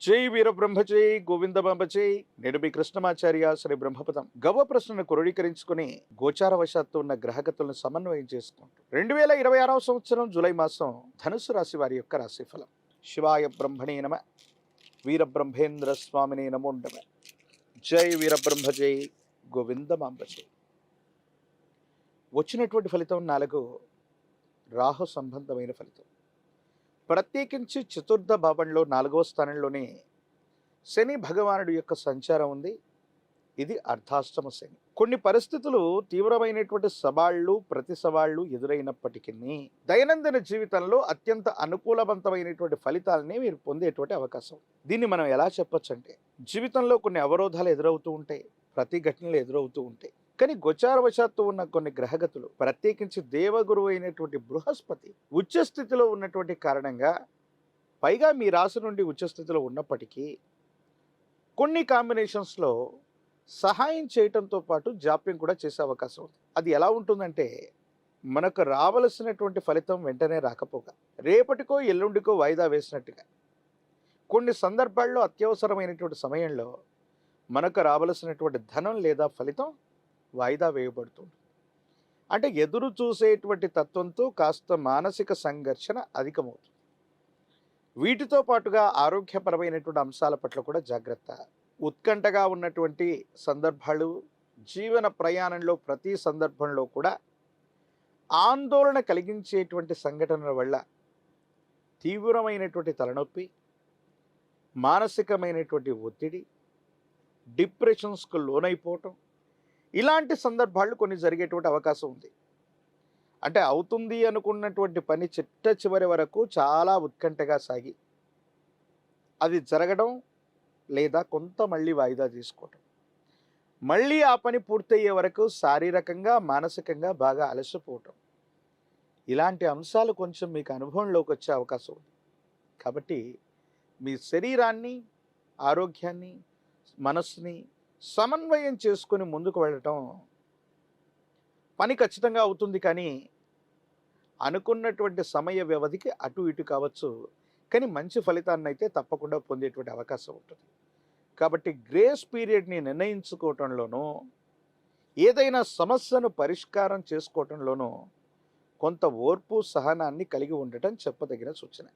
జై వీరబ్రహ్మ జై గోవిందమాంబ జై. నేను మీ కృష్ణమాచార్య శ్రీ బ్రహ్మపదం. గవ ప్రశ్నను క్రోడీకరించుకుని గోచారవశాత్తు ఉన్న గ్రహగతులను సమన్వయం చేసుకుంటూ 2026 సంవత్సరం జూలై మాసం ధనుసు రాశి వారి యొక్క రాశిఫలం. శివాయ బ్రహ్మణే నమ. వీరబ్రహ్మేంద్ర స్వామినే నమో నమ. జై వీరబ్రహ్మ జై గోవిందమాంబ జై. వచ్చినటువంటి ఫలితం 4 రాహు సంబంధమైన ఫలితం. ప్రత్యేకించి చతుర్థ భావంలో 4వ స్థానంలోనే శని భగవానుడి యొక్క సంచారం ఉంది. ఇది అర్ధాష్టమ శని. కొన్ని పరిస్థితులు తీవ్రమైనటువంటి సవాళ్లు ప్రతి సవాళ్లు ఎదురైనప్పటికీ దైనందిన జీవితంలో అత్యంత అనుకూలవంతమైనటువంటి ఫలితాలని మీరు పొందేటువంటి అవకాశం. దీన్ని మనం ఎలా చెప్పొచ్చు అంటే, జీవితంలో కొన్ని అవరోధాలు ఎదురవుతూ ఉంటాయి, ప్రతిఘటనలు ఎదురవుతూ ఉంటాయి. కానీ గోచారవశాత్తు ఉన్న కొన్ని గ్రహగతులు, ప్రత్యేకించి దేవగురువు అయినటువంటి బృహస్పతి ఉచ్చస్థితిలో ఉన్నటువంటి కారణంగా, పైగా మీ రాశి నుండి ఉచ్చస్థితిలో ఉన్నప్పటికీ కొన్ని కాంబినేషన్స్లో సహాయం చేయటంతో పాటు జాప్యం కూడా చేసే అవకాశం ఉంది. అది ఎలా ఉంటుందంటే, మనకు రావలసినటువంటి ఫలితం వెంటనే రాకపోగా, రేపటికో ఎల్లుండికో వాయిదా వేసినట్టుగా, కొన్ని సందర్భాల్లో అత్యవసరమైనటువంటి సమయంలో మనకు రావలసినటువంటి ధనం లేదా ఫలితం వాయిదా వేయబడుతుంది. అంటే ఎదురు చూసేటువంటి తత్వంతో కాస్త మానసిక సంఘర్షణ అధికమవుతుంది. వీటితో పాటుగా ఆరోగ్యపరమైనటువంటి అంశాల పట్ల కూడా జాగ్రత్త. ఉత్కంఠగా ఉన్నటువంటి సందర్భాలు, జీవన ప్రయాణంలో ప్రతి సందర్భంలో కూడా ఆందోళన కలిగించేటువంటి సంఘటనల వల్ల తీవ్రమైనటువంటి తలనొప్పి, మానసికమైనటువంటి ఒత్తిడి, డిప్రెషన్స్కు లోనైపోవటం, ఇలాంటి సందర్భాలు కొన్ని జరిగేటువంటి అవకాశం ఉంది. అంటే అవుతుంది అనుకున్నటువంటి పని చిట్ట చివరి వరకు చాలా ఉత్కంఠగా సాగి అది జరగడం, లేదా కొంత మళ్ళీ వాయిదా తీసుకోవటం, మళ్ళీ ఆ పని పూర్తయ్యే వరకు శారీరకంగా మానసికంగా బాగా అలసిపోవటం, ఇలాంటి అంశాలు కొంచెం మీకు అనుభవంలోకి వచ్చే అవకాశం ఉంది. కాబట్టి మీ శరీరాన్ని, ఆరోగ్యాన్ని, మనస్సుని సమన్వయం చేసుకుని ముందుకు వెళ్ళటం పని ఖచ్చితంగా అవుతుంది. కానీ అనుకున్నటువంటి సమయ వ్యవధికి అటు ఇటు కావచ్చు, కానీ మంచి ఫలితాన్ని అయితే తప్పకుండా పొందేటువంటి అవకాశం ఉంటుంది. కాబట్టి గ్రేస్ పీరియడ్ని నిర్ణయించుకోవటంలోనూ, ఏదైనా సమస్యను పరిష్కారం చేసుకోవటంలోనూ కొంత ఓర్పు సహనాన్ని కలిగి ఉండటం చెప్పదగిన సూచన.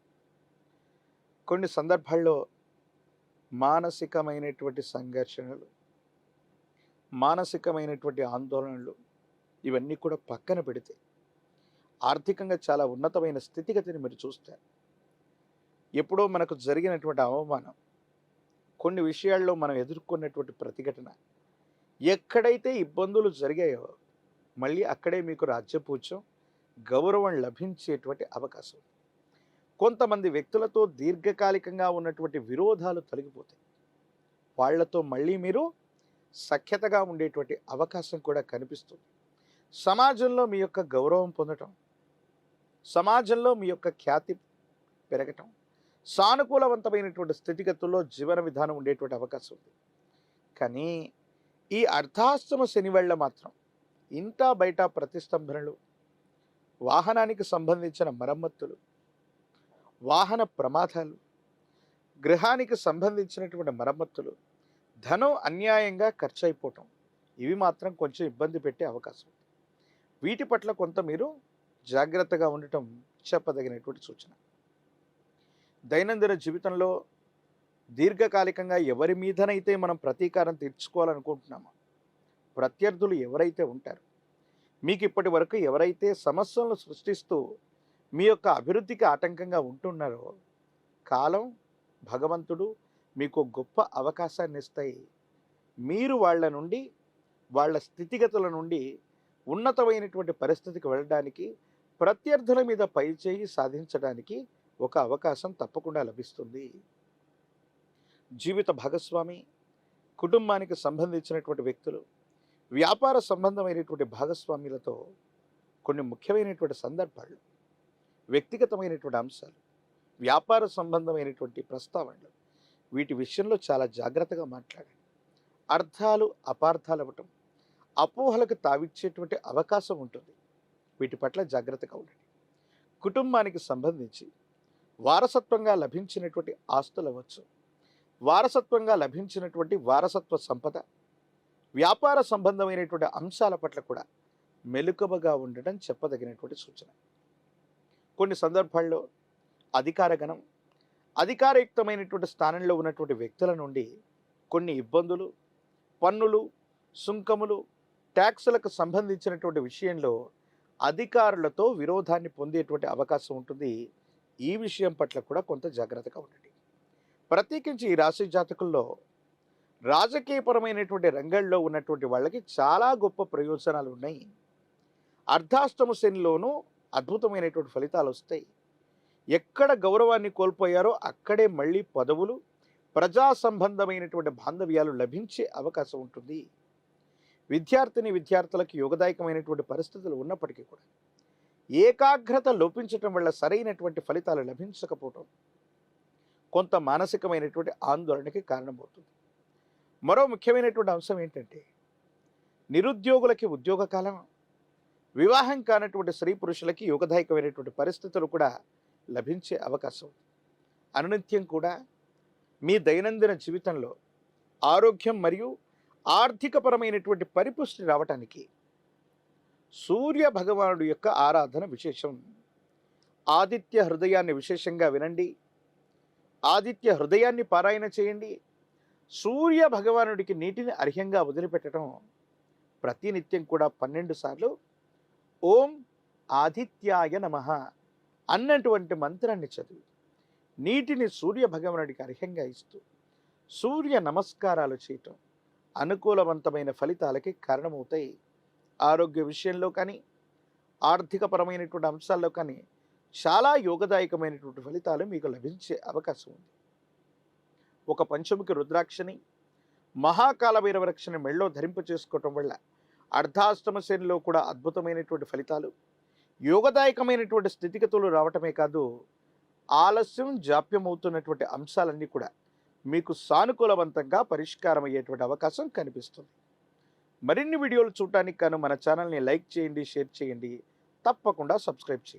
కొన్ని సందర్భాల్లో మానసికమైనటువంటి సంఘర్షణలు, మానసికమైనటువంటి ఆందోళనలు, ఇవన్నీ కూడా పక్కన పెడితే ఆర్థికంగా చాలా ఉన్నతమైన స్థితిగతిని మీరు చూస్తారు. ఎప్పుడో మనకు జరిగినటువంటి అవమానం, కొన్ని విషయాల్లో మనం ఎదుర్కొన్నటువంటి ప్రతిఘటన, ఎక్కడైతే ఇబ్బందులు జరిగాయో మళ్ళీ అక్కడే మీకు రాజ్యపూజ్యం, గౌరవం లభించేటువంటి అవకాశం. కొంతమంది వ్యక్తులతో దీర్ఘకాలికంగా ఉన్నటువంటి విరోధాలు తొలగిపోతాయి. వాళ్లతో మళ్ళీ మీరు సఖ్యతగా ఉండేటువంటి అవకాశం కూడా కనిపిస్తుంది. సమాజంలో మీ యొక్క గౌరవం పొందటం, సమాజంలో మీ యొక్క ఖ్యాతి పెరగటం, సానుకూలవంతమైనటువంటి స్థితిగతుల్లో జీవన విధానం ఉండేటువంటి అవకాశం ఉంది. కానీ ఈ అర్ధాష్టమ శని వల్ల మాత్రం ఇంటా బయట ప్రతిష్టంభనలు, వాహనానికి సంబంధించిన మరమ్మతులు, వాహన ప్రమాదాలు, గృహానికి సంబంధించినటువంటి మరమ్మతులు, ధనం అన్యాయంగా ఖర్చు అయిపోవటం, ఇవి మాత్రం కొంచెం ఇబ్బంది పెట్టే అవకాశం ఉంది. వీటి పట్ల కొంత మీరు జాగ్రత్తగా ఉండటం చెప్పదగినటువంటి సూచన. దైనందిన జీవితంలో దీర్ఘకాలికంగా ఎవరి మీదనైతే మనం ప్రతీకారం తీర్చుకోవాలనుకుంటున్నామో, ప్రత్యర్థులు ఎవరైతే ఉంటారో, మీకు ఇప్పటి వరకు ఎవరైతే సమస్యలను సృష్టిస్తూ మీ యొక్క అభివృద్ధికి ఆటంకంగా ఉంటున్నారో, కాలం, భగవంతుడు మీకు గొప్ప అవకాశాన్ని ఇస్తాయి. మీరు వాళ్ళ నుండి, వాళ్ళ స్థితిగతుల నుండి ఉన్నతమైనటువంటి పరిస్థితికి వెళ్ళడానికి, ప్రత్యర్థుల మీద పైచేయి సాధించడానికి ఒక అవకాశం తప్పకుండా లభిస్తుంది. జీవిత భాగస్వామి, కుటుంబానికి సంబంధించినటువంటి వ్యక్తులు, వ్యాపార సంబంధమైనటువంటి భాగస్వామ్యులతో కొన్ని ముఖ్యమైనటువంటి సందర్భాలు, వ్యక్తిగతమైనటువంటి అంశాలు, వ్యాపార సంబంధమైనటువంటి ప్రస్తావనలు, వీటి విషయంలో చాలా జాగ్రత్తగా మాట్లాడండి. అర్థాలు అపార్థాలు అవ్వటం, అపోహలకు తావిచ్చేటువంటి అవకాశం ఉంటుంది. వీటి పట్ల జాగ్రత్తగా ఉండండి. కుటుంబానికి సంబంధించి వారసత్వంగా లభించినటువంటి ఆస్తులు అవ్వచ్చు, వారసత్వంగా లభించినటువంటి వారసత్వ సంపద, వ్యాపార సంబంధమైనటువంటి అంశాల పట్ల కూడా మెలకువగా ఉండటం చెప్పదగినటువంటి సూచన. కొన్ని సందర్భాల్లో అధికార గణం, అధికారయుక్తమైనటువంటి స్థానంలో ఉన్నటువంటి వ్యక్తుల నుండి కొన్ని ఇబ్బందులు, పన్నులు, సుంకములు, ట్యాక్సులకు సంబంధించినటువంటి విషయంలో అధికారులతో విరోధాన్ని పొందేటువంటి అవకాశం ఉంటుంది. ఈ విషయం పట్ల కూడా కొంత జాగ్రత్తగా ఉండండి. ప్రత్యేకించి ఈ రాశి జాతకుల్లో రాజకీయపరమైనటువంటి రంగంలో ఉన్నటువంటి వాళ్ళకి చాలా గొప్ప ప్రయోజనాలు ఉన్నాయి. అర్ధాష్టమ శనిలోనూ అద్భుతమైనటువంటి ఫలితాలు వస్తాయి. ఎక్కడ గౌరవాన్ని కోల్పోయారో అక్కడే మళ్ళీ పదవులు, ప్రజా సంబంధమైనటువంటి బాంధవ్యాలు లభించే అవకాశం ఉంటుంది. విద్యార్థులకు యోగదాయకమైనటువంటి పరిస్థితులు ఉన్నప్పటికీ కూడా ఏకాగ్రత లోపించటం వల్ల సరైనటువంటి ఫలితాలు లభించకపోవటం కొంత మానసికమైనటువంటి ఆందోళనకి కారణమవుతుంది. మరో ముఖ్యమైనటువంటి అంశం ఏంటంటే, నిరుద్యోగులకి ఉద్యోగ కాలం, వివాహం కానటువంటి స్త్రీ పురుషులకి యోగదాయకమైనటువంటి పరిస్థితులు కూడా లభించే అవకాశం. అనునిత్యం కూడా మీ దైనందిన జీవితంలో ఆరోగ్యం మరియు ఆర్థికపరమైనటువంటి పరిపుష్టి రావటానికి సూర్య భగవానుడి యొక్క ఆరాధన విశేషం. ఆదిత్య హృదయాన్ని విశేషంగా వినండి, ఆదిత్య హృదయాన్ని పారాయణ చేయండి. సూర్య భగవానుడికి నీటిని అర్ఘ్యంగా వదిలిపెట్టడం, ప్రతినిత్యం కూడా 12 సార్లు ఓం ఆదిత్యాయ నమః అన్నటువంటి మంత్రాన్ని చదివి నీటిని సూర్య భగవానుడికి అర్ఘ్యంగా ఇస్తూ సూర్య నమస్కారాలు చేయటం అనుకూలవంతమైన ఫలితాలకి కారణమవుతాయి. ఆరోగ్య విషయంలో కానీ, ఆర్థికపరమైనటువంటి అంశాల్లో కానీ చాలా యోగదాయకమైనటువంటి ఫలితాలు మీకు లభించే అవకాశం ఉంది. ఒక పంచముఖి రుద్రాక్షని, మహాకాల భైరవరక్షని మెళ్ళో ధరింప చేసుకోవటం వల్ల అర్ధాష్టమ శనిలో కూడా అద్భుతమైనటువంటి ఫలితాలు, యోగదాయకమైనటువంటి స్థితిగతులు రావటమే కాదు, ఆలస్యం జాప్యం అవుతున్నటువంటి అంశాలన్నీ కూడా మీకు సానుకూలవంతంగా పరిష్కారం అయ్యేటువంటి అవకాశం కనిపిస్తుంది. మరిన్ని వీడియోలు చూడటానికి గాను మన ఛానల్ని లైక్ చేయండి, షేర్ చేయండి, తప్పకుండా సబ్స్క్రైబ్ చేయండి.